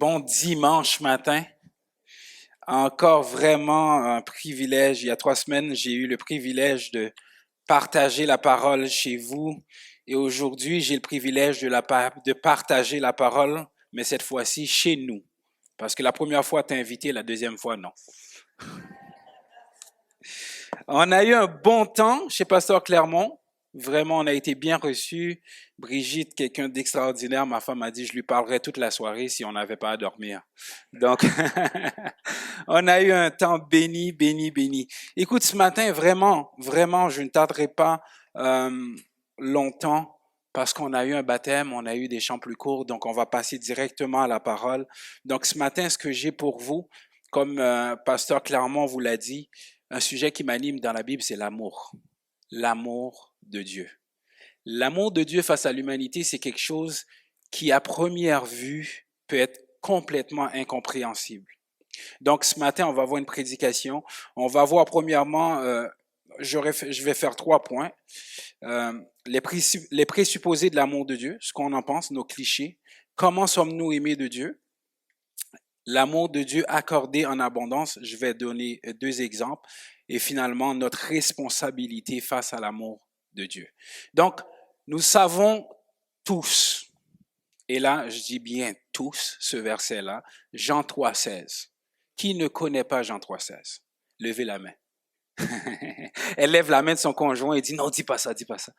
Bon dimanche matin. Encore vraiment un privilège. Il y a 3 semaines, j'ai eu le privilège de partager la parole chez vous. Et aujourd'hui, j'ai le privilège de partager la parole, mais cette fois-ci chez nous. Parce que la première fois, t'es invité, la deuxième fois, non. On a eu un bon temps chez Pasteur Clermont. Vraiment, on a été bien reçus. Brigitte, quelqu'un d'extraordinaire, ma femme a dit, je lui parlerais toute la soirée si on n'avait pas à dormir. Donc, on a eu un temps béni, béni, béni. Écoute, ce matin, vraiment, vraiment, je ne tarderai pas longtemps parce qu'on a eu un baptême, on a eu des chants plus courts, donc on va passer directement à la parole. Donc, ce matin, ce que j'ai pour vous, comme Pasteur Clermont vous l'a dit, un sujet qui m'anime dans la Bible, c'est l'amour. L'amour de Dieu. L'amour de Dieu face à l'humanité, c'est quelque chose qui, à première vue, peut être complètement incompréhensible. Donc, ce matin, on va voir une prédication. On va voir premièrement, je vais faire 3 points. Les présupposés de l'amour de Dieu, ce qu'on en pense, nos clichés. Comment sommes-nous aimés de Dieu? L'amour de Dieu accordé en abondance, je vais donner 2 exemples. Et finalement, notre responsabilité face à l'amour de Dieu. Donc, nous savons tous, et là, je dis bien tous, ce verset-là, Jean 3,16. Qui ne connaît pas Jean 3,16? Levez la main. Elle lève la main de son conjoint et dit, non, dis pas ça, dis pas ça.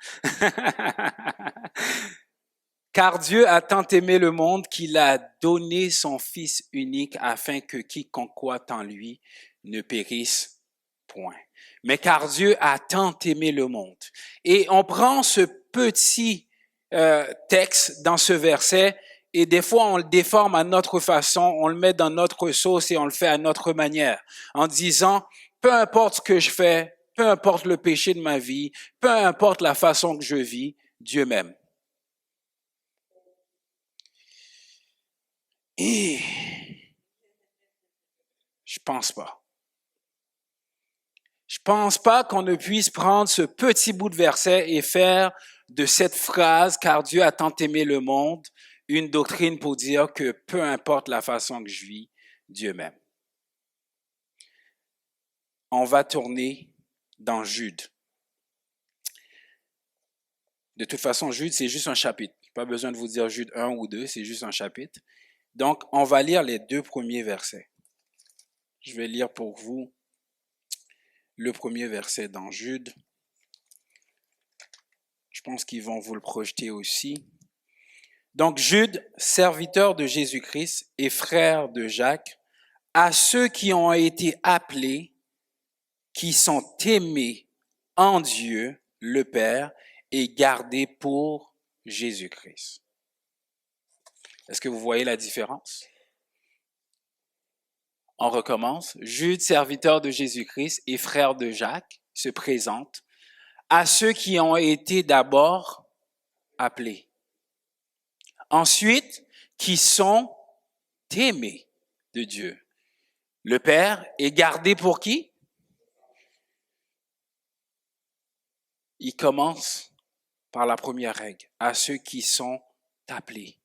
Car Dieu a tant aimé le monde qu'il a donné son Fils unique afin que quiconque croit en lui ne périsse point. Mais car Dieu a tant aimé le monde. Et on prend ce petit texte dans ce verset et des fois on le déforme à notre façon, on le met dans notre sauce et on le fait à notre manière en disant, peu importe ce que je fais, peu importe le péché de ma vie, peu importe la façon que je vis, Dieu m'aime. Et je pense pas. Je pense pas qu'on ne puisse prendre ce petit bout de verset et faire de cette phrase, car Dieu a tant aimé le monde, une doctrine pour dire que peu importe la façon que je vis, Dieu m'aime. On va tourner dans Jude. De toute façon, Jude, c'est juste un chapitre. Pas besoin de vous dire Jude 1 ou 2, c'est juste un chapitre. Donc, on va lire les 2 premiers versets. Je vais lire pour vous le premier verset dans Jude. Je pense qu'ils vont vous le projeter aussi. Donc Jude, serviteur de Jésus-Christ et frère de Jacques, à ceux qui ont été appelés, qui sont aimés en Dieu, le Père, et gardés pour Jésus-Christ. Est-ce que vous voyez la différence? On recommence. Jude, serviteur de Jésus-Christ et frère de Jacques, se présente à ceux qui ont été d'abord appelés. Ensuite, qui sont aimés de Dieu. Le Père est gardé pour qui? Il commence par la première règle, à ceux qui sont appelés.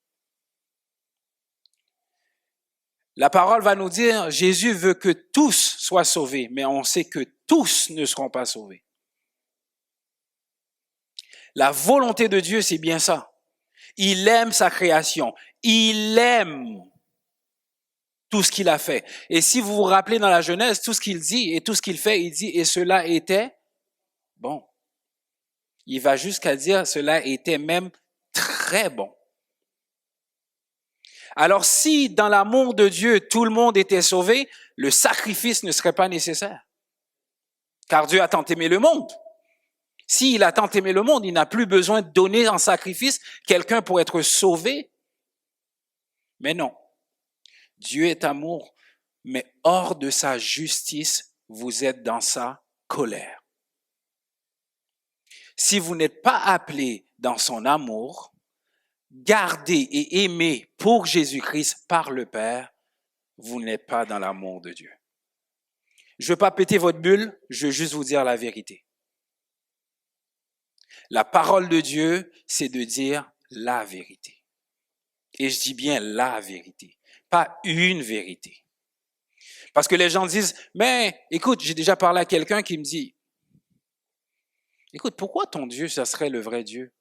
La parole va nous dire, Jésus veut que tous soient sauvés, mais on sait que tous ne seront pas sauvés. La volonté de Dieu, c'est bien ça. Il aime sa création. Il aime tout ce qu'il a fait. Et si vous vous rappelez dans la Genèse, tout ce qu'il dit et tout ce qu'il fait, il dit, et cela était bon. Il va jusqu'à dire, cela était même très bon. Alors si dans l'amour de Dieu, tout le monde était sauvé, le sacrifice ne serait pas nécessaire. Car Dieu a tant aimé le monde. S'il a tant aimé le monde, il n'a plus besoin de donner en sacrifice quelqu'un pour être sauvé. Mais non. Dieu est amour, mais hors de sa justice, vous êtes dans sa colère. Si vous n'êtes pas appelé dans son amour, gardé et aimé pour Jésus-Christ par le Père, vous n'êtes pas dans l'amour de Dieu. Je ne veux pas péter votre bulle, je veux juste vous dire la vérité. La parole de Dieu, c'est de dire la vérité. Et je dis bien la vérité. pas une vérité. Parce que les gens disent, mais écoute, j'ai déjà parlé à quelqu'un qui me dit, écoute, pourquoi ton Dieu, ça serait le vrai Dieu?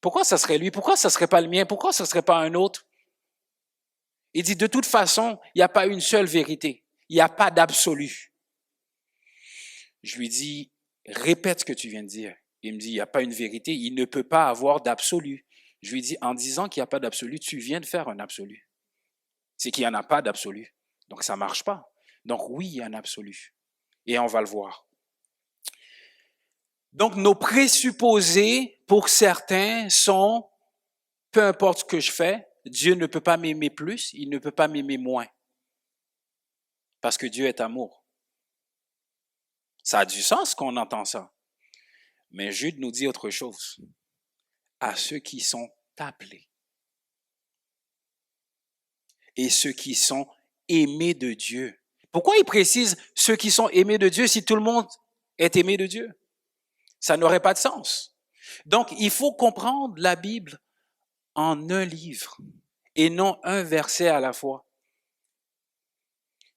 Pourquoi ça serait lui? Pourquoi ça serait pas le mien? Pourquoi ça serait pas un autre? Il dit, de toute façon, il n'y a pas une seule vérité. Il n'y a pas d'absolu. Je lui dis, répète ce que tu viens de dire. Il me dit, il n'y a pas une vérité. Il ne peut pas avoir d'absolu. Je lui dis, en disant qu'il n'y a pas d'absolu, tu viens de faire un absolu. C'est qu'il n'y en a pas d'absolu. Donc, ça ne marche pas. Donc, oui, il y a un absolu. Et on va le voir. Donc, nos présupposés, pour certains, sont, peu importe ce que je fais, Dieu ne peut pas m'aimer plus, il ne peut pas m'aimer moins. Parce que Dieu est amour. Ça a du sens qu'on entend ça. Mais Jude nous dit autre chose. À ceux qui sont appelés. Et ceux qui sont aimés de Dieu. Pourquoi il précise ceux qui sont aimés de Dieu si tout le monde est aimé de Dieu? Ça n'aurait pas de sens. Donc, il faut comprendre la Bible en un livre et non un verset à la fois.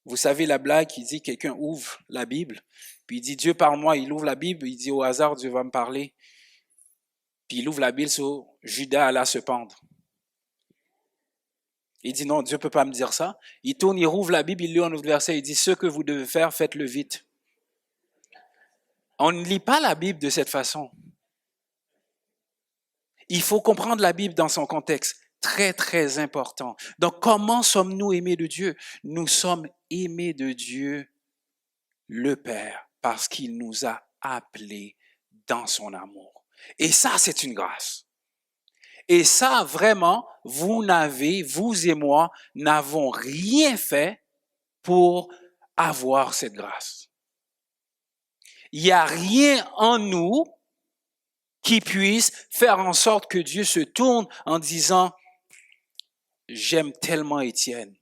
Vous savez la blague qui dit quelqu'un ouvre la Bible, puis il dit Dieu parle-moi, il ouvre la Bible, il dit au hasard Dieu va me parler. Puis il ouvre la Bible sur Judas alla se pendre. Il dit non, Dieu ne peut pas me dire ça. Il tourne, il rouvre la Bible, il lit un autre verset, il dit ce que vous devez faire, faites-le vite. On ne lit pas la Bible de cette façon. Il faut comprendre la Bible dans son contexte. Très, très important. Donc, comment sommes-nous aimés de Dieu? Nous sommes aimés de Dieu, le Père, parce qu'il nous a appelés dans son amour. Et ça, c'est une grâce. Et ça, vraiment, vous et moi, n'avons rien fait pour avoir cette grâce. Il n'y a rien en nous qui puisse faire en sorte que Dieu se tourne en disant « J'aime tellement Étienne.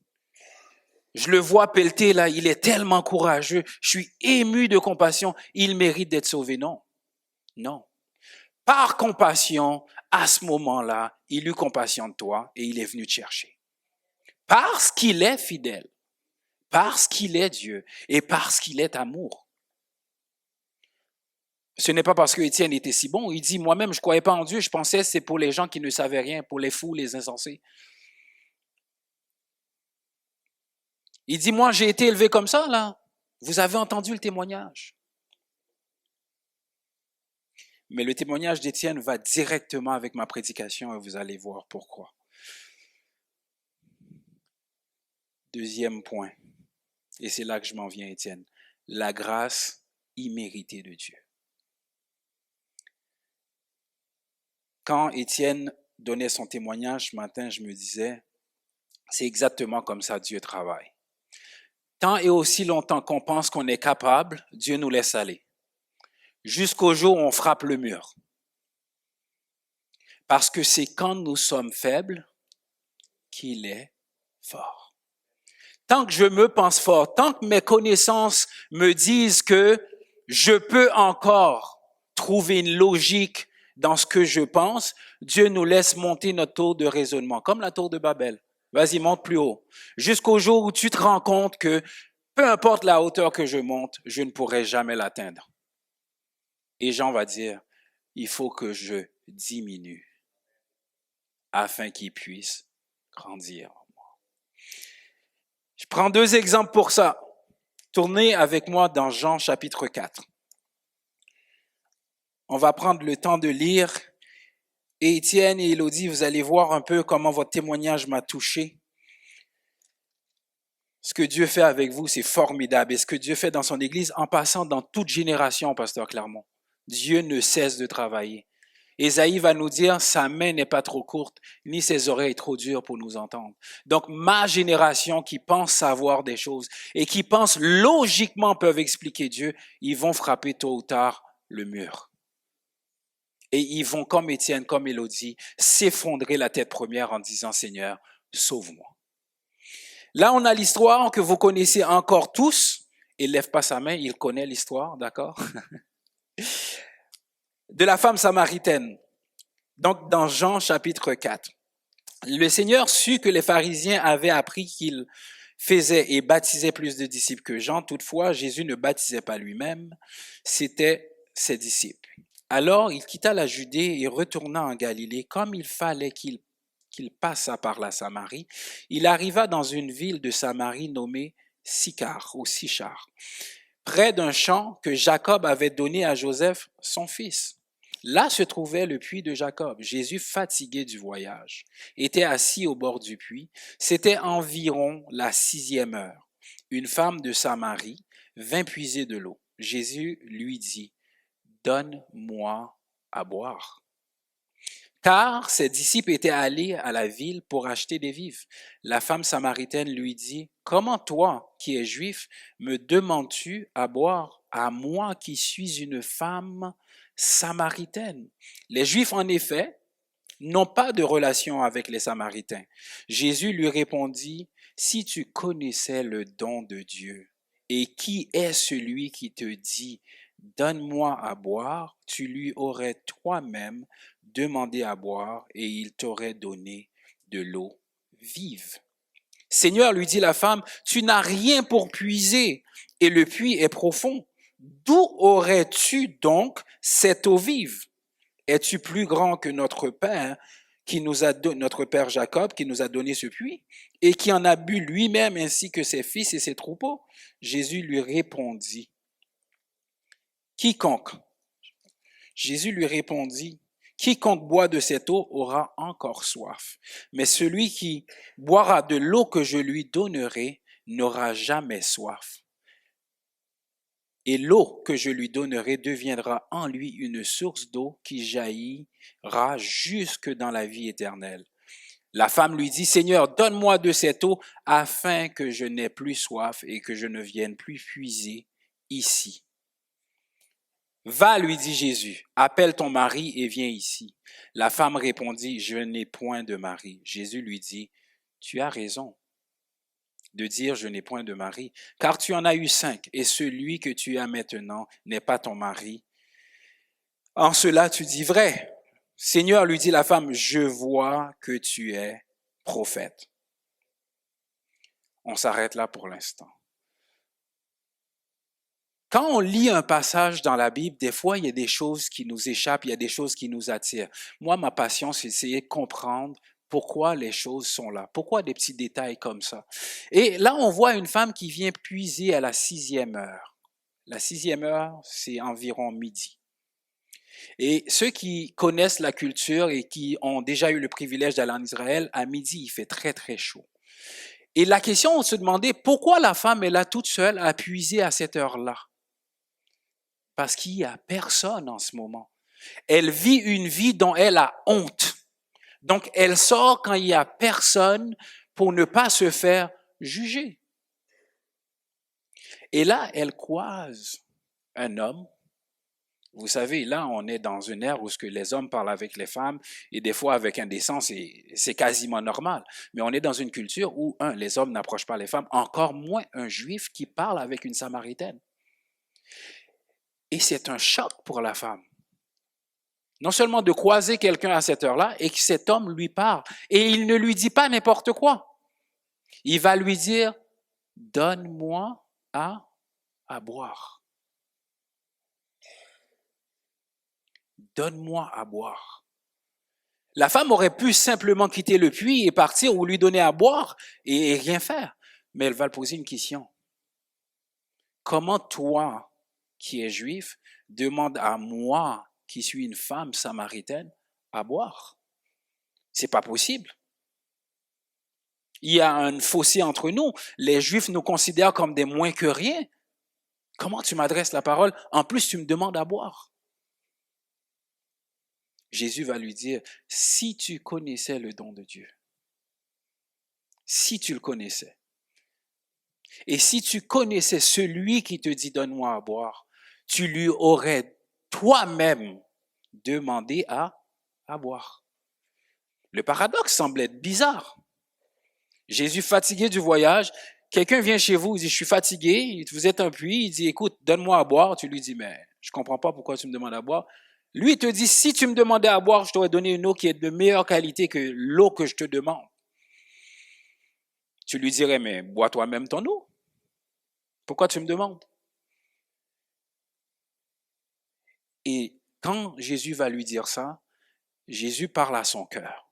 Je le vois pelleter là, il est tellement courageux. Je suis ému de compassion. Il mérite d'être sauvé. » Non, non. Par compassion, à ce moment-là, il eut compassion de toi et il est venu te chercher. Parce qu'il est fidèle, parce qu'il est Dieu et parce qu'il est amour. Ce n'est pas parce que Étienne était si bon. Il dit, moi-même, je ne croyais pas en Dieu. Je pensais que c'est pour les gens qui ne savaient rien, pour les fous, les insensés. Il dit, moi, j'ai été élevé comme ça, là. Vous avez entendu le témoignage. Mais le témoignage d'Étienne va directement avec ma prédication et vous allez voir pourquoi. Deuxième point, et c'est là que je m'en viens, Étienne, la grâce imméritée de Dieu. Quand Étienne donnait son témoignage ce matin, je me disais, c'est exactement comme ça Dieu travaille. Tant et aussi longtemps qu'on pense qu'on est capable, Dieu nous laisse aller. Jusqu'au jour où on frappe le mur. Parce que c'est quand nous sommes faibles qu'il est fort. Tant que je me pense fort, tant que mes connaissances me disent que je peux encore trouver une logique dans ce que je pense, Dieu nous laisse monter notre tour de raisonnement, comme la tour de Babel. Vas-y, monte plus haut. Jusqu'au jour où tu te rends compte que peu importe la hauteur que je monte, je ne pourrai jamais l'atteindre. Et Jean va dire, il faut que je diminue afin qu'il puisse grandir en moi. Je prends 2 exemples pour ça. Tournez avec moi dans Jean chapitre 4. On va prendre le temps de lire. Et Étienne et Élodie, vous allez voir un peu comment votre témoignage m'a touché. Ce que Dieu fait avec vous, c'est formidable. Et ce que Dieu fait dans son Église, en passant dans toute génération, Pasteur Clermont, Dieu ne cesse de travailler. Ésaïe va nous dire, sa main n'est pas trop courte, ni ses oreilles trop dures pour nous entendre. Donc, ma génération qui pense savoir des choses et qui pense logiquement peuvent expliquer Dieu, ils vont frapper tôt ou tard le mur. Et ils vont, comme Étienne, comme Élodie, s'effondrer la tête première en disant, Seigneur, sauve-moi. Là, on a l'histoire que vous connaissez encore tous. Il ne lève pas sa main, il connaît l'histoire, d'accord? De la femme samaritaine. Donc, dans Jean chapitre 4. Le Seigneur sut que les pharisiens avaient appris qu'il faisait et baptisait plus de disciples que Jean. Toutefois, Jésus ne baptisait pas lui-même, c'était ses disciples. Alors il quitta la Judée et retourna en Galilée. Comme il fallait qu'il passât par la Samarie, il arriva dans une ville de Samarie nommée Sychar ou Sichar, près d'un champ que Jacob avait donné à Joseph, son fils. Là se trouvait le puits de Jacob. Jésus, fatigué du voyage, était assis au bord du puits. C'était environ la 6e heure. Une femme de Samarie vint puiser de l'eau. Jésus lui dit, « Donne-moi à boire. » Car ses disciples étaient allés à la ville pour acheter des vivres. La femme samaritaine lui dit, « Comment toi, qui es juif, me demandes-tu à boire, à moi qui suis une femme samaritaine? » Les Juifs, en effet, n'ont pas de relation avec les Samaritains. Jésus lui répondit, « Si tu connaissais le don de Dieu, et qui est celui qui te dit, donne-moi à boire, tu lui aurais toi-même demandé à boire, et il t'aurait donné de l'eau vive. » Seigneur, lui dit la femme, tu n'as rien pour puiser, et le puits est profond. D'où aurais-tu donc cette eau vive? Es-tu plus grand que notre Père, notre Père Jacob, qui nous a donné ce puits, et qui en a bu lui-même ainsi que ses fils et ses troupeaux? Jésus lui répondit, Jésus lui répondit, quiconque boit de cette eau aura encore soif, mais celui qui boira de l'eau que je lui donnerai n'aura jamais soif. Et l'eau que je lui donnerai deviendra en lui une source d'eau qui jaillira jusque dans la vie éternelle. La femme lui dit, Seigneur, donne-moi de cette eau afin que je n'aie plus soif et que je ne vienne plus puiser ici. Va, lui dit Jésus, appelle ton mari et viens ici. La femme répondit, je n'ai point de mari. Jésus lui dit, tu as raison de dire je n'ai point de mari, car tu en as eu 5, et celui que tu as maintenant n'est pas ton mari. En cela tu dis vrai. Seigneur, lui dit la femme, je vois que tu es prophète. On s'arrête là pour l'instant. Quand on lit un passage dans la Bible, des fois, il y a des choses qui nous échappent, il y a des choses qui nous attirent. Moi, ma passion, c'est essayer de comprendre pourquoi les choses sont là, pourquoi des petits détails comme ça. Et là, on voit une femme qui vient puiser à la 6e heure. La 6e heure, c'est environ midi. Et ceux qui connaissent la culture et qui ont déjà eu le privilège d'aller en Israël, à midi, il fait très, très chaud. Et la question, on se demandait, pourquoi la femme est là toute seule à puiser à cette heure-là? Parce qu'il n'y a personne en ce moment. Elle vit une vie dont elle a honte. Donc, elle sort quand il n'y a personne pour ne pas se faire juger. Et là, elle croise un homme. Vous savez, là, on est dans une ère où ce que les hommes parlent avec les femmes et des fois avec indécence, c'est quasiment normal. Mais on est dans une culture où, les hommes n'approchent pas les femmes, encore moins un juif qui parle avec une samaritaine. Et c'est un choc pour la femme. Non seulement de croiser quelqu'un à cette heure-là et que cet homme lui parle. Et il ne lui dit pas n'importe quoi. Il va lui dire, donne-moi à boire. Donne-moi à boire. La femme aurait pu simplement quitter le puits et partir ou lui donner à boire et rien faire. Mais elle va lui poser une question. Comment toi, qui es juif, demandes à moi, qui suis une femme samaritaine, à boire? C'est pas possible. Il y a un fossé entre nous. Les Juifs nous considèrent comme des moins que rien. Comment tu m'adresses la parole? En plus, tu me demandes à boire. Jésus va lui dire, si tu connaissais le don de Dieu, si tu le connaissais, et si tu connaissais celui qui te dit donne-moi à boire, tu lui aurais toi-même demandé à boire. Le paradoxe semble être bizarre. Jésus fatigué du voyage, quelqu'un vient chez vous, il dit, je suis fatigué, vous êtes un puits, il dit, écoute, donne-moi à boire. Tu lui dis, mais je comprends pas pourquoi tu me demandes à boire. Lui, il te dit, si tu me demandais à boire, je t'aurais donné une eau qui est de meilleure qualité que l'eau que je te demande. Tu lui dirais, mais bois toi-même ton eau. Pourquoi tu me demandes? Et quand Jésus va lui dire ça, Jésus parle à son cœur.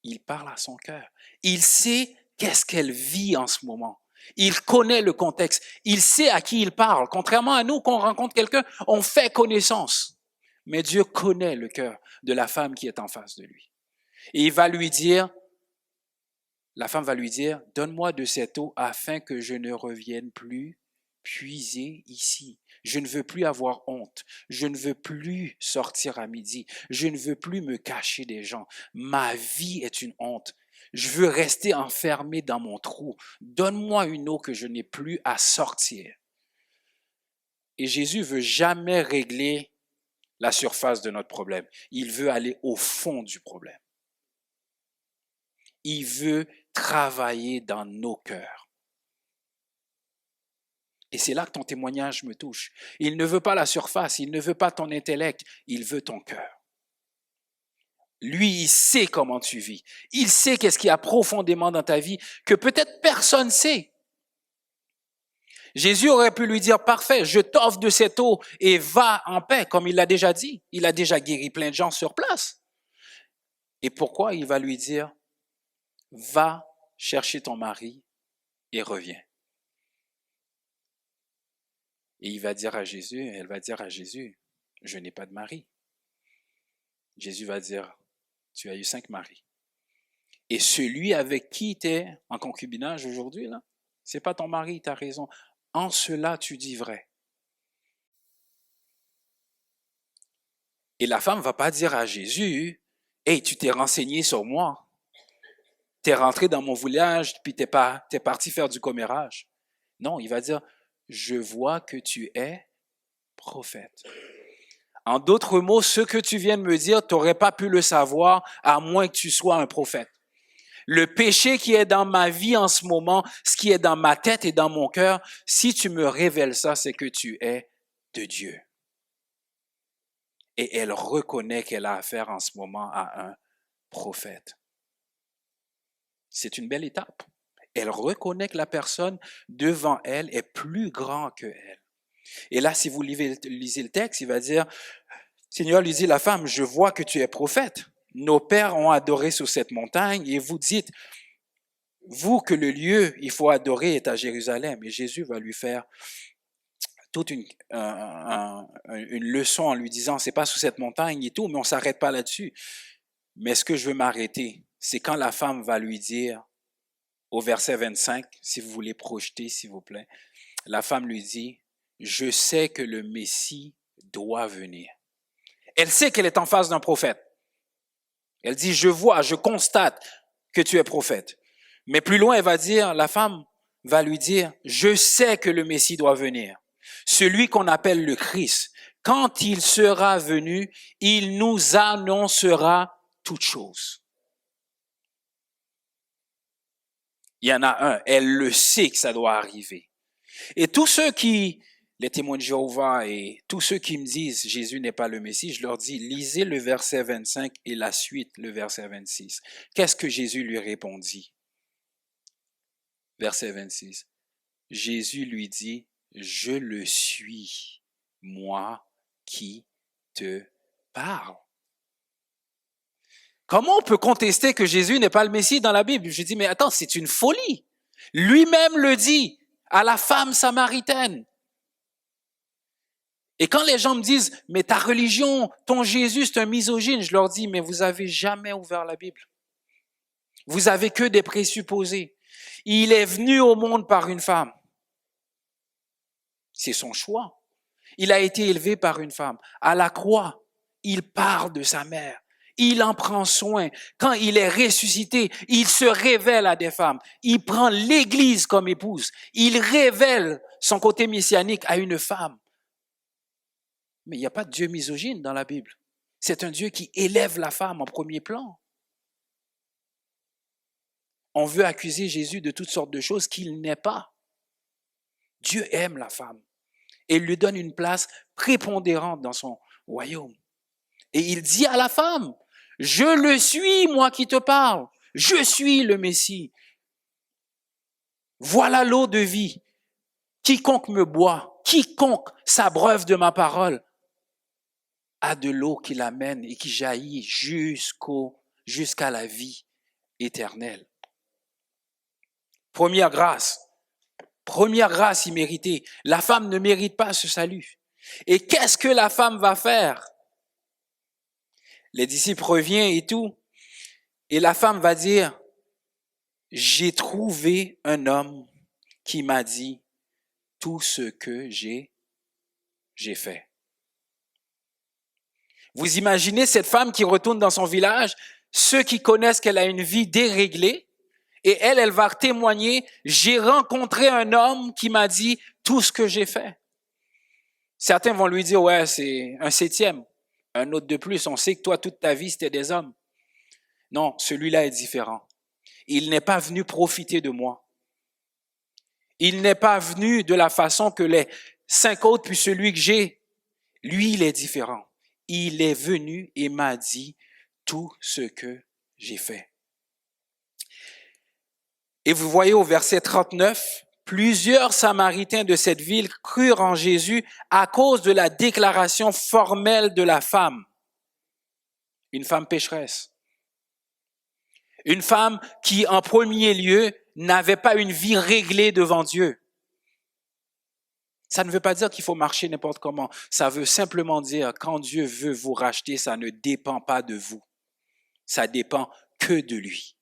Il parle à son cœur. Il sait qu'est-ce qu'elle vit en ce moment. Il connaît le contexte. Il sait à qui il parle. Contrairement à nous, quand on rencontre quelqu'un, on fait connaissance. Mais Dieu connaît le cœur de la femme qui est en face de lui. Et il va lui dire, la femme va lui dire, donne-moi de cette eau afin que je ne revienne plus puiser ici. Je ne veux plus avoir honte. Je ne veux plus sortir à midi. Je ne veux plus me cacher des gens. Ma vie est une honte. Je veux rester enfermé dans mon trou. Donne-moi une eau que je n'ai plus à sortir. Et Jésus veut jamais régler la surface de notre problème. Il veut aller au fond du problème. Il veut travailler dans nos cœurs. Et c'est là que ton témoignage me touche. Il ne veut pas la surface, il ne veut pas ton intellect, il veut ton cœur. Lui, il sait comment tu vis. Il sait qu'est-ce qu'il y a profondément dans ta vie que peut-être personne ne sait. Jésus aurait pu lui dire, parfait, je t'offre de cette eau et va en paix, comme il l'a déjà dit. Il a déjà guéri plein de gens sur place. Et pourquoi il va lui dire, va chercher ton mari et reviens. Et il va dire à Jésus, elle va dire à Jésus, je n'ai pas de mari. Jésus va dire, tu as eu 5 maris. Et celui avec qui tu es en concubinage aujourd'hui, là, c'est pas ton mari, tu as raison. En cela, tu dis vrai. Et la femme va pas dire à Jésus, hey, tu t'es renseigné sur moi. Tu es rentré dans mon village, puis t'es parti faire du commérage. Non, il va dire, je vois que tu es prophète. En d'autres mots, ce que tu viens de me dire, tu n'aurais pas pu le savoir à moins que tu sois un prophète. Le péché qui est dans ma vie en ce moment, ce qui est dans ma tête et dans mon cœur, si tu me révèles ça, c'est que tu es de Dieu. Et elle reconnaît qu'elle a affaire en ce moment à un prophète. C'est une belle étape. Elle reconnaît que la personne devant elle est plus grand que elle. Et là, si vous lisez le texte, il va dire, Seigneur lui dit, la femme, je vois que tu es prophète. Nos pères ont adoré sur cette montagne et vous dites, vous que le lieu, il faut adorer est à Jérusalem. Et Jésus va lui faire toute une leçon en lui disant, c'est pas sous cette montagne et tout, mais on s'arrête pas là-dessus. Mais ce que je veux m'arrêter, c'est quand la femme va lui dire, au verset 25, si vous voulez projeter, s'il vous plaît, la femme lui dit, je sais que le Messie doit venir. Elle sait qu'elle est en face d'un prophète. Elle dit, je vois, je constate que tu es prophète. Mais plus loin, elle va dire, la femme va lui dire, je sais que le Messie doit venir. Celui qu'on appelle le Christ. Quand il sera venu, il nous annoncera toutes choses. Il y en a un, elle le sait que ça doit arriver. Et tous ceux les témoins de Jéhovah et tous ceux qui me disent Jésus n'est pas le Messie, je leur dis, lisez le verset 25 et la suite, le verset 26. Qu'est-ce que Jésus lui répondit? Verset 26. Jésus lui dit, je le suis, moi qui te parle. Comment on peut contester que Jésus n'est pas le Messie dans la Bible? Je dis, mais attends, c'est une folie. Lui-même le dit à la femme samaritaine. Et quand les gens me disent, mais ta religion, ton Jésus, c'est un misogyne, je leur dis, mais vous avez jamais ouvert la Bible. Vous avez que des présupposés. Il est venu au monde par une femme. C'est son choix. Il a été élevé par une femme. À la croix, il parle de sa mère. Il en prend soin. Quand il est ressuscité, il se révèle à des femmes. Il prend l'Église comme épouse. Il révèle son côté messianique à une femme. Mais il n'y a pas de Dieu misogyne dans la Bible. C'est un Dieu qui élève la femme en premier plan. On veut accuser Jésus de toutes sortes de choses qu'il n'est pas. Dieu aime la femme et lui donne une place prépondérante dans son royaume. Et il dit à la femme, je le suis, moi qui te parle. Je suis le Messie. Voilà l'eau de vie. Quiconque me boit, quiconque s'abreuve de ma parole, a de l'eau qui l'amène et qui jaillit jusqu'à la vie éternelle. Première grâce imméritée. La femme ne mérite pas ce salut. Et qu'est-ce que la femme va faire? Les disciples reviennent et tout. Et la femme va dire, j'ai trouvé un homme qui m'a dit tout ce que j'ai fait. Vous imaginez cette femme qui retourne dans son village, ceux qui connaissent qu'elle a une vie déréglée, et elle va témoigner, j'ai rencontré un homme qui m'a dit tout ce que j'ai fait. Certains vont lui dire, ouais, c'est un 7e, un autre de plus, on sait que toi, toute ta vie, c'était des hommes. Non, celui-là est différent. Il n'est pas venu profiter de moi. Il n'est pas venu de la façon que les 5 autres, puis celui que j'ai. Lui, il est différent. Il est venu et m'a dit tout ce que j'ai fait. Et vous voyez au verset 39, plusieurs Samaritains de cette ville crurent en Jésus à cause de la déclaration formelle de la femme. Une femme pécheresse. Une femme qui, en premier lieu, n'avait pas une vie réglée devant Dieu. Ça ne veut pas dire qu'il faut marcher n'importe comment. Ça veut simplement dire, quand Dieu veut vous racheter, ça ne dépend pas de vous. Ça dépend que de lui.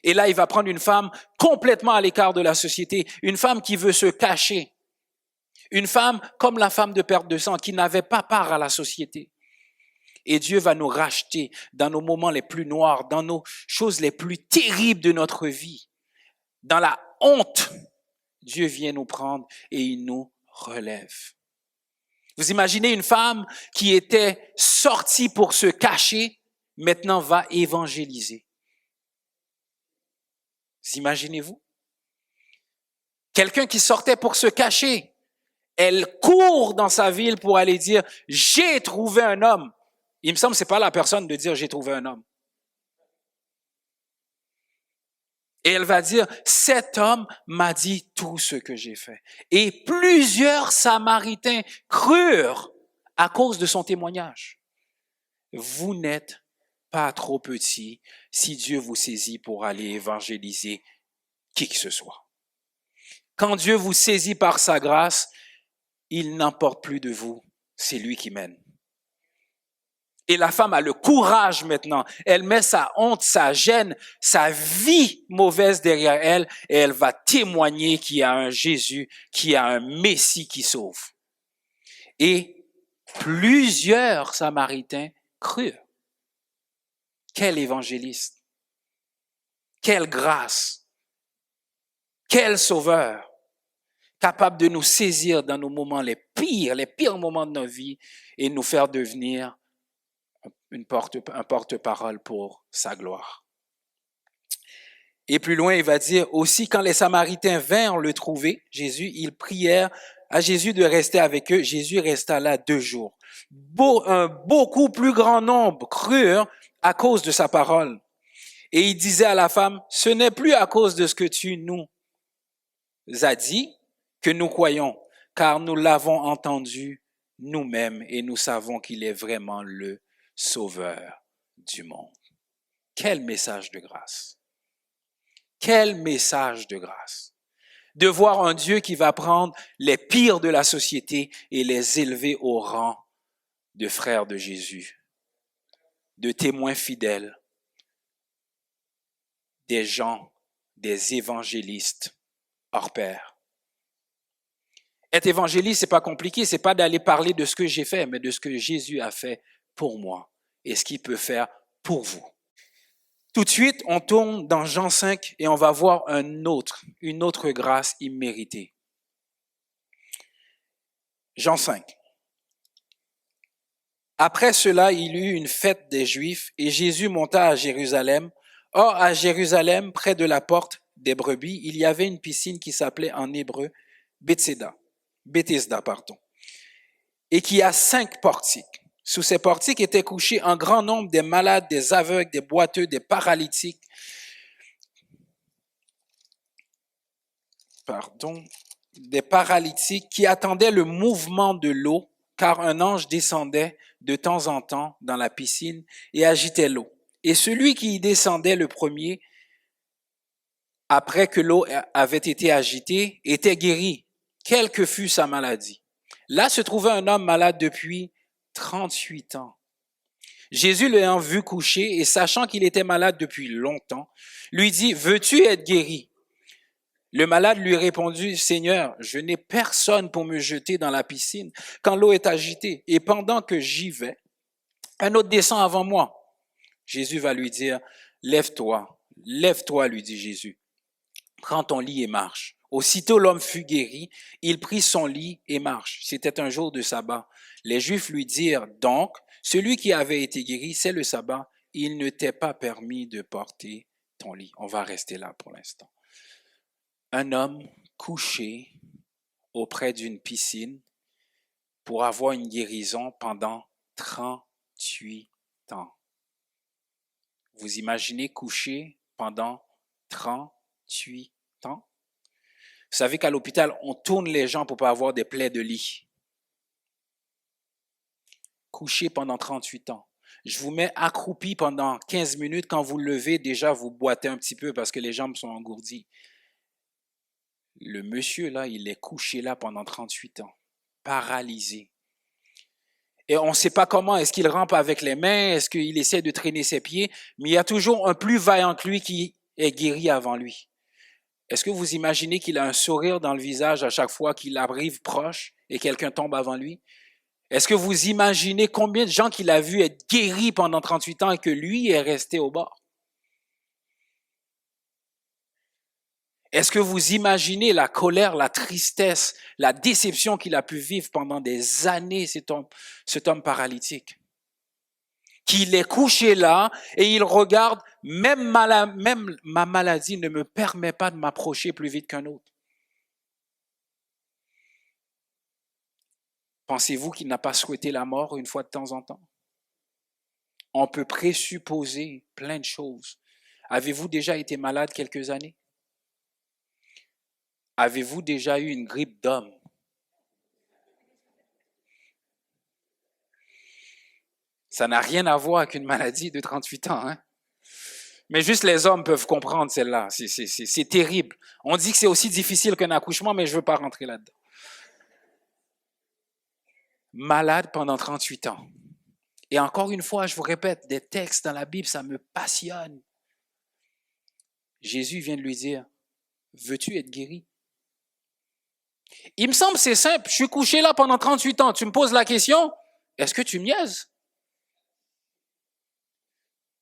Et là, il va prendre une femme complètement à l'écart de la société, une femme qui veut se cacher, une femme comme la femme de perte de sang qui n'avait pas part à la société. Et Dieu va nous racheter dans nos moments les plus noirs, dans nos choses les plus terribles de notre vie. Dans la honte, Dieu vient nous prendre et il nous relève. Vous imaginez une femme qui était sortie pour se cacher, maintenant va évangéliser. Vous imaginez-vous? Quelqu'un qui sortait pour se cacher, elle court dans sa ville pour aller dire « J'ai trouvé un homme ». Il me semble que ce n'est pas la personne de dire « J'ai trouvé un homme ». Et elle va dire « Cet homme m'a dit tout ce que j'ai fait ». Et plusieurs Samaritains crurent à cause de son témoignage. Vous n'êtes pas trop petit si Dieu vous saisit pour aller évangéliser qui que ce soit. Quand Dieu vous saisit par sa grâce, il n'emporte plus de vous, c'est lui qui mène. Et la femme a le courage maintenant. Elle met sa honte, sa gêne, sa vie mauvaise derrière elle et elle va témoigner qu'il y a un Jésus, qu'il y a un Messie qui sauve. Et plusieurs Samaritains crurent. Quel évangéliste! Quelle grâce! Quel sauveur! Capable de nous saisir dans nos moments les pires moments de nos vies et nous faire devenir un porte-parole pour sa gloire. Et plus loin, il va dire aussi quand les Samaritains vinrent le trouver, Jésus, ils prièrent à Jésus de rester avec eux. Jésus resta là 2 jours. Un beaucoup plus grand nombre crurent à cause de sa parole. Et il disait à la femme, ce n'est plus à cause de ce que tu nous as dit que nous croyons, car nous l'avons entendu nous-mêmes et nous savons qu'il est vraiment le Sauveur du monde. Quel message de grâce! Quel message de grâce! De voir un Dieu qui va prendre les pires de la société et les élever au rang de frères de Jésus, de témoins fidèles, des gens, des évangélistes hors pair. Être évangéliste, c'est pas compliqué, c'est pas d'aller parler de ce que j'ai fait, mais de ce que Jésus a fait pour moi et ce qu'il peut faire pour vous. Tout de suite, on tourne dans Jean 5 et on va voir une autre grâce imméritée. Jean 5. Après cela, il y eut une fête des Juifs et Jésus monta à Jérusalem. Or, à Jérusalem, près de la porte des brebis, il y avait une piscine qui s'appelait en hébreu Bethesda. et qui a 5 portiques. Sous ces portiques étaient couchés un grand nombre des malades, des aveugles, des boiteux, des paralytiques, des paralytiques qui attendaient le mouvement de l'eau, car un ange descendait de temps en temps dans la piscine et agitait l'eau. Et celui qui y descendait le premier, après que l'eau avait été agitée, était guéri, quelle que fût sa maladie. Là se trouvait un homme malade depuis 38 ans. Jésus l'ayant vu coucher et sachant qu'il était malade depuis longtemps, lui dit, « Veux-tu être guéri ?» Le malade lui répondit, « Seigneur, je n'ai personne pour me jeter dans la piscine quand l'eau est agitée, et pendant que j'y vais, un autre descend avant moi. » Jésus va lui dire, « Lève-toi, lève-toi, lui dit Jésus. Prends ton lit et marche. » Aussitôt l'homme fut guéri, il prit son lit et marche. C'était un jour de sabbat. Les Juifs lui dirent donc, celui qui avait été guéri, c'est le sabbat, il ne t'est pas permis de porter ton lit. On va rester là pour l'instant. Un homme couché auprès d'une piscine pour avoir une guérison pendant 38 ans. Vous imaginez coucher pendant 38 ans? Vous savez qu'à l'hôpital, on tourne les gens pour pas avoir des plaies de lit. Coucher pendant 38 ans. Je vous mets accroupi pendant 15 minutes. Quand vous levez, déjà, vous boitez un petit peu parce que les jambes sont engourdies. Le monsieur, là, il est couché là pendant 38 ans, paralysé. Et on ne sait pas comment, est-ce qu'il rampe avec les mains, est-ce qu'il essaie de traîner ses pieds, mais il y a toujours un plus vaillant que lui qui est guéri avant lui. Est-ce que vous imaginez qu'il a un sourire dans le visage à chaque fois qu'il arrive proche et quelqu'un tombe avant lui? Est-ce que vous imaginez combien de gens qu'il a vu être guéris pendant 38 ans et que lui est resté au bord? Est-ce que vous imaginez la colère, la tristesse, la déception qu'il a pu vivre pendant des années, cet homme paralytique? Qu'il est couché là et il regarde, même ma maladie ne me permet pas de m'approcher plus vite qu'un autre. Pensez-vous qu'il n'a pas souhaité la mort une fois de temps en temps? On peut présupposer plein de choses. Avez-vous déjà été malade quelques années? Avez-vous déjà eu une grippe d'homme? Ça n'a rien à voir avec une maladie de 38 ans, hein? Mais juste les hommes peuvent comprendre celle-là. C'est terrible. On dit que c'est aussi difficile qu'un accouchement, mais je ne veux pas rentrer là-dedans. Malade pendant 38 ans. Et encore une fois, je vous répète, des textes dans la Bible, ça me passionne. Jésus vient de lui dire, veux-tu être guéri? Il me semble c'est simple, je suis couché là pendant 38 ans, tu me poses la question, est-ce que tu me niaises?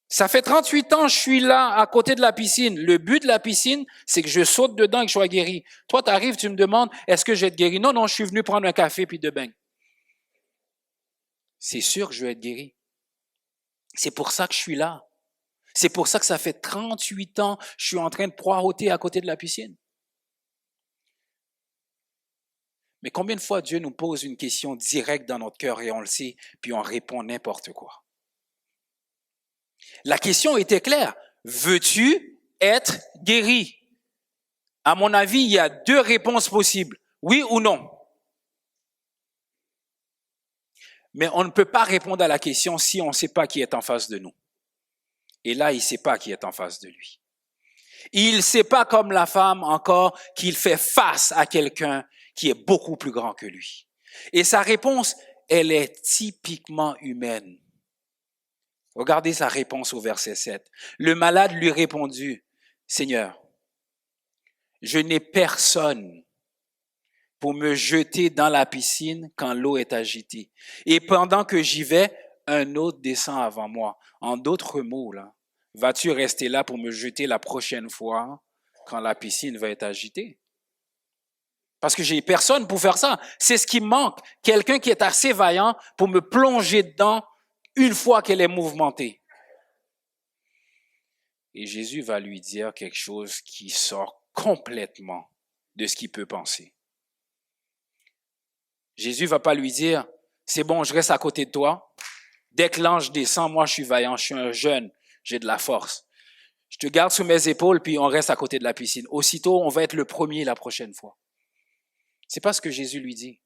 Ça fait 38 ans, je suis là, à côté de la piscine. Le but de la piscine, c'est que je saute dedans et que je sois guéri. Toi, tu arrives, tu me demandes, est-ce que je vais être guéri? Non, non, je suis venu prendre un café puis de bain. C'est sûr que je vais être guéri. C'est pour ça que je suis là. C'est pour ça que ça fait 38 ans, je suis en train de poireauter à côté de la piscine. Mais combien de fois Dieu nous pose une question directe dans notre cœur et on le sait, puis on répond n'importe quoi? La question était claire. Veux-tu être guéri? À mon avis, il y a 2 réponses possibles. Oui ou non? Mais on ne peut pas répondre à la question si on ne sait pas qui est en face de nous. Et là, il ne sait pas qui est en face de lui. Il ne sait pas comme la femme encore qu'il fait face à quelqu'un qui est beaucoup plus grand que lui. Et sa réponse, elle est typiquement humaine. Regardez sa réponse au verset 7. Le malade lui répondit, « Seigneur, je n'ai personne pour me jeter dans la piscine quand l'eau est agitée. Et pendant que j'y vais, un autre descend avant moi. » En d'autres mots, là, vas-tu rester là pour me jeter la prochaine fois quand la piscine va être agitée? Parce que j'ai personne pour faire ça. C'est ce qui me manque. Quelqu'un qui est assez vaillant pour me plonger dedans une fois qu'elle est mouvementée. Et Jésus va lui dire quelque chose qui sort complètement de ce qu'il peut penser. Jésus va pas lui dire, C'est bon, je reste à côté de toi. Dès que l'ange descend, moi, je suis vaillant, je suis un jeune, j'ai de la force. Je te garde sous mes épaules, puis on reste à côté de la piscine. Aussitôt, on va être le premier la prochaine fois. C'est pas ce que Jésus lui dit.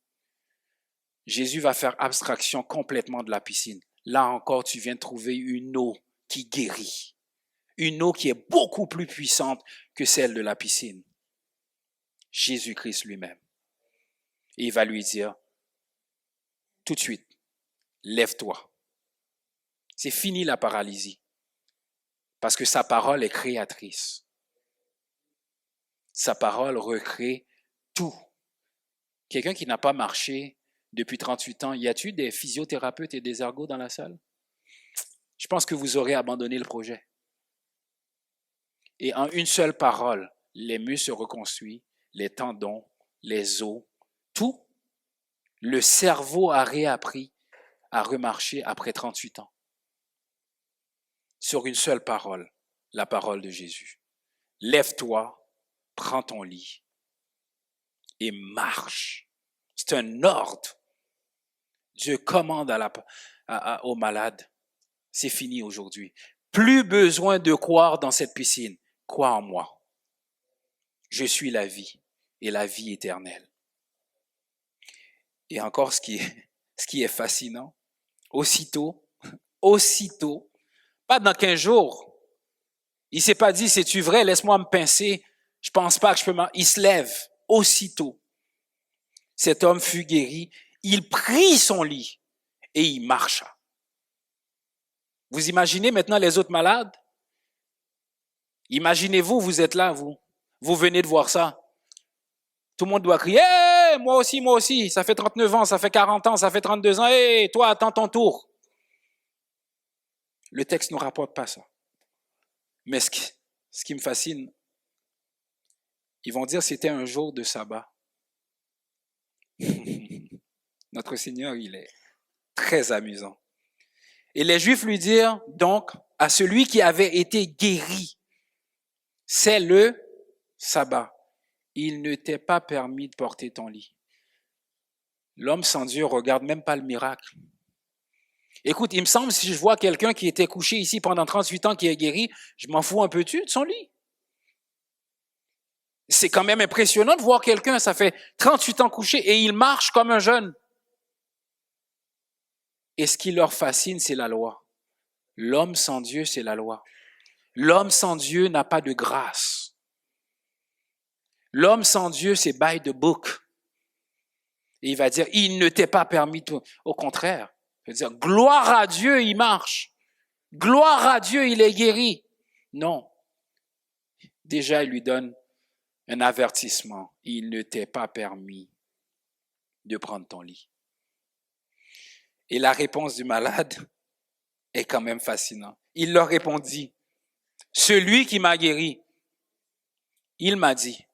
Jésus va faire abstraction complètement de la piscine. Là encore, tu viens de trouver une eau qui guérit. Une eau qui est beaucoup plus puissante que celle de la piscine. Jésus-Christ lui-même. Et il va lui dire, tout de suite, lève-toi. C'est fini la paralysie. Parce que sa parole est créatrice. Sa parole recrée tout. Quelqu'un qui n'a pas marché depuis 38 ans, y a-t-il des physiothérapeutes et des ergots dans la salle? Je pense que vous aurez abandonné le projet. Et en une seule parole, les muscles se reconstruisent, les tendons, les os, tout. Le cerveau a réappris à remarcher après 38 ans. Sur une seule parole, la parole de Jésus. Lève-toi, prends ton lit et marche. C'est un ordre. Dieu commande aux malades. C'est fini aujourd'hui. Plus besoin de croire dans cette piscine. Crois en moi. Je suis la vie et la vie éternelle. Et encore ce qui est fascinant, aussitôt, pas dans 15 jours, il s'est pas dit, c'est-tu vrai, laisse-moi me pincer, je pense pas que je peux il se lève, aussitôt. Cet homme fut guéri, il prit son lit et il marcha. Vous imaginez maintenant les autres malades? Imaginez-vous, vous êtes là, vous venez de voir ça. Tout le monde doit crier, hey, moi aussi, ça fait 39 ans, ça fait 40 ans, ça fait 32 ans, hey, toi, attends ton tour. Le texte ne nous rapporte pas ça. Mais ce qui me fascine, ils vont dire c'était un jour de sabbat. Notre Seigneur, il est très amusant. Et les Juifs lui dirent donc à celui qui avait été guéri, c'est le sabbat. Il ne t'est pas permis de porter ton lit. L'homme sans Dieu regarde même pas le miracle. Écoute, il me semble, si je vois quelqu'un qui était couché ici pendant 38 ans qui est guéri, je m'en fous un peu de son lit. C'est quand même impressionnant de voir quelqu'un, ça fait 38 ans couché et il marche comme un jeune. Et ce qui leur fascine, c'est la loi. L'homme sans Dieu, c'est la loi. L'homme sans Dieu n'a pas de grâce. L'homme sans Dieu, c'est by the book. Et il va dire, il ne t'est pas permis. Au contraire, il va dire, gloire à Dieu, il marche. Gloire à Dieu, il est guéri. Non. Déjà, il lui donne un avertissement. Il ne t'est pas permis de prendre ton lit. Et la réponse du malade est quand même fascinante. Il leur répondit, celui qui m'a guéri, il m'a dit,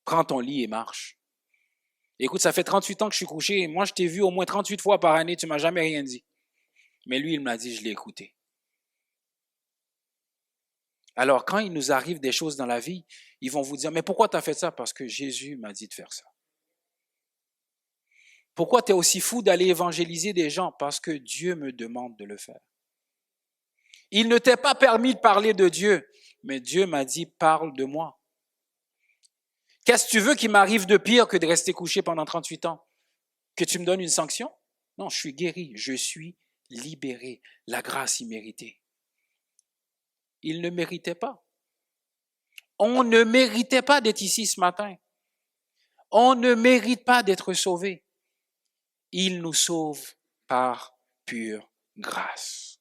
prends ton lit et marche. Écoute, ça fait 38 ans que je suis couché. Moi, je t'ai vu au moins 38 fois par année. Tu m'as jamais rien dit. Mais lui, il m'a dit, je l'ai écouté. Alors, quand il nous arrive des choses dans la vie, ils vont vous dire, mais pourquoi tu as fait ça? Parce que Jésus m'a dit de faire ça. Pourquoi tu es aussi fou d'aller évangéliser des gens? Parce que Dieu me demande de le faire. Il ne t'est pas permis de parler de Dieu, mais Dieu m'a dit, parle de moi. Qu'est-ce que tu veux qu'il m'arrive de pire que de rester couché pendant 38 ans? Que tu me donnes une sanction? Non, je suis guéri, je suis libéré. La grâce imméritée. Il ne méritait pas. On ne méritait pas d'être ici ce matin. On ne mérite pas d'être sauvé. Il nous sauve par pure grâce.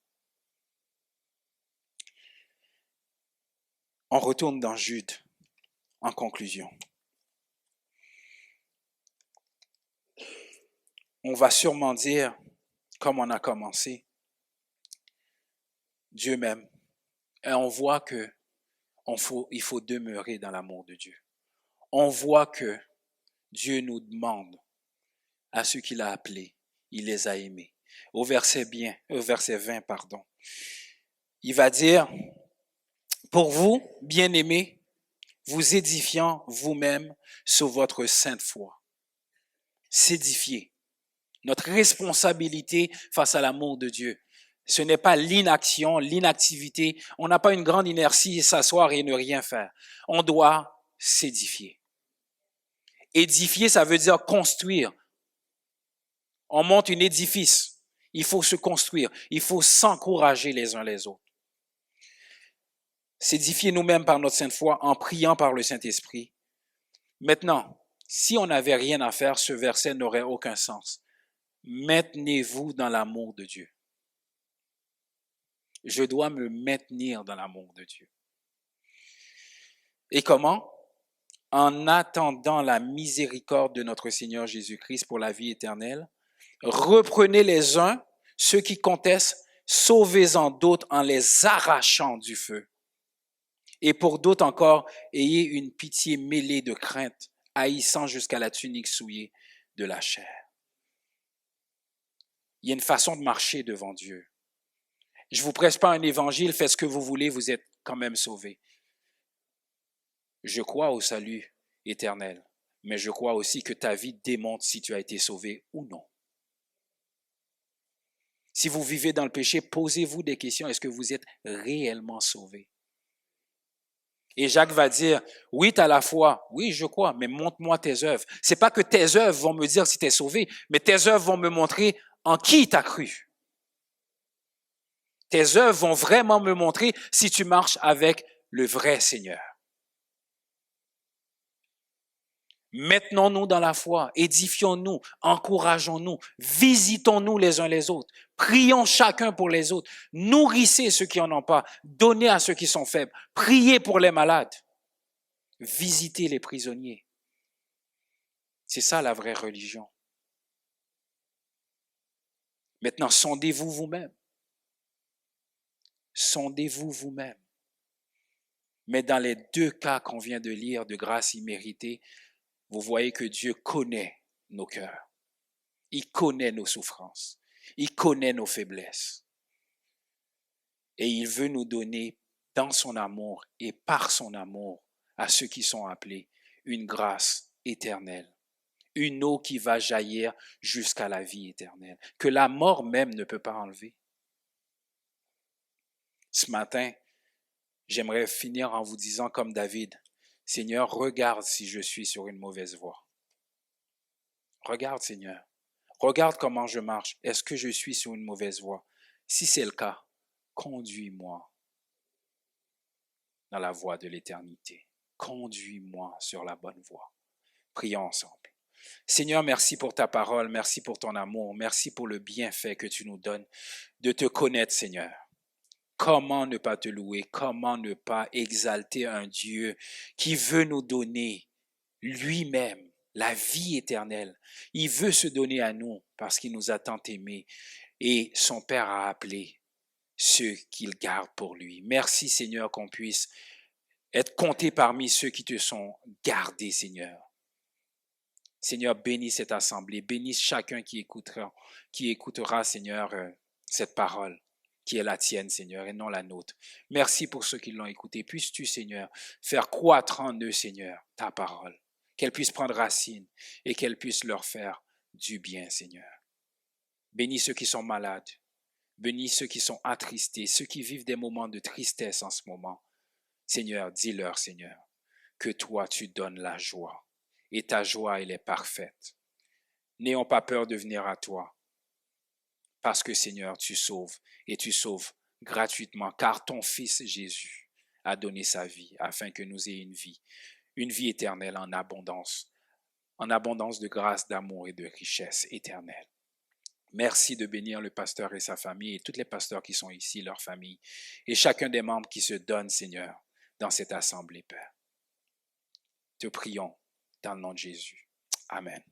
On retourne dans Jude en conclusion. On va sûrement dire, comme on a commencé, Dieu m'aime. Et on voit que il faut demeurer dans l'amour de Dieu. On voit que Dieu nous demande à ceux qu'il a appelés, il les a aimés. Au verset 20, il va dire, pour vous, bien-aimés, vous édifiant vous-même sur votre sainte foi. S'édifier. notre responsabilité face à l'amour de Dieu. Ce n'est pas l'inaction, l'inactivité. On n'a pas une grande inertie, s'asseoir et ne rien faire. On doit s'édifier. Édifier, ça veut dire construire. On monte un édifice. Il faut se construire. Il faut s'encourager les uns les autres. S'édifier nous-mêmes par notre sainte foi en priant par le Saint-Esprit. Maintenant, si on n'avait rien à faire, ce verset n'aurait aucun sens. Maintenez-vous dans l'amour de Dieu. Je dois me maintenir dans l'amour de Dieu. Et comment? En attendant la miséricorde de notre Seigneur Jésus-Christ pour la vie éternelle, reprenez les uns ceux qui contestent, sauvez-en d'autres en les arrachant du feu. Et pour d'autres encore, ayez une pitié mêlée de crainte, haïssant jusqu'à la tunique souillée de la chair. Il y a une façon de marcher devant Dieu. Je ne vous presse pas un évangile, faites ce que vous voulez, vous êtes quand même sauvés. Je crois au salut éternel, mais je crois aussi que ta vie démontre si tu as été sauvé ou non. Si vous vivez dans le péché, posez-vous des questions. Est-ce que vous êtes réellement sauvé? Et Jacques va dire, oui, tu as la foi. Oui, je crois, mais montre-moi tes œuvres. C'est pas que tes œuvres vont me dire si tu es sauvé, mais tes œuvres vont me montrer en qui tu as cru. Tes œuvres vont vraiment me montrer si tu marches avec le vrai Seigneur. Maintenons-nous dans la foi, édifions-nous, encourageons-nous, visitons-nous les uns les autres, prions chacun pour les autres, nourrissez ceux qui n'en ont pas, donnez à ceux qui sont faibles, priez pour les malades, visitez les prisonniers. C'est ça la vraie religion. Maintenant, sondez-vous vous-même. Sondez-vous vous-même. Mais dans les deux cas qu'on vient de lire de grâce imméritée, vous voyez que Dieu connaît nos cœurs. Il connaît nos souffrances. Il connaît nos faiblesses. Et il veut nous donner dans son amour et par son amour à ceux qui sont appelés une grâce éternelle. Une eau qui va jaillir jusqu'à la vie éternelle, que la mort même ne peut pas enlever. Ce matin, j'aimerais finir en vous disant comme David, Seigneur, regarde si je suis sur une mauvaise voie. Regarde, Seigneur. Regarde comment je marche. Est-ce que je suis sur une mauvaise voie? Si c'est le cas, conduis-moi dans la voie de l'éternité. Conduis-moi sur la bonne voie. Prions ensemble. Seigneur, merci pour ta parole, merci pour ton amour, merci pour le bienfait que tu nous donnes de te connaître, Seigneur. Comment ne pas te louer? Comment ne pas exalter un Dieu qui veut nous donner lui-même la vie éternelle? Il veut se donner à nous parce qu'il nous a tant aimés et son Père a appelé ceux qu'il garde pour lui. Merci Seigneur qu'on puisse être compté parmi ceux qui te sont gardés, Seigneur. Seigneur, bénis cette assemblée, bénis chacun qui écoutera, Seigneur, cette parole qui est la tienne, Seigneur, et non la nôtre. Merci pour ceux qui l'ont écouté. Puisses-tu, Seigneur, faire croître en eux, Seigneur, ta parole, qu'elle puisse prendre racine et qu'elle puisse leur faire du bien, Seigneur. Bénis ceux qui sont malades, bénis ceux qui sont attristés, ceux qui vivent des moments de tristesse en ce moment. Seigneur, dis-leur, Seigneur, que toi, tu donnes la joie. Et ta joie, elle est parfaite. N'ayons pas peur de venir à toi, parce que Seigneur, tu sauves, et tu sauves gratuitement, car ton Fils Jésus a donné sa vie, afin que nous ayons une vie éternelle en abondance de grâce, d'amour et de richesse éternelle. Merci de bénir le pasteur et sa famille, et tous les pasteurs qui sont ici, leur famille, et chacun des membres qui se donnent, Seigneur, dans cette assemblée, Père. Te prions dans le nom de Jésus. Amen.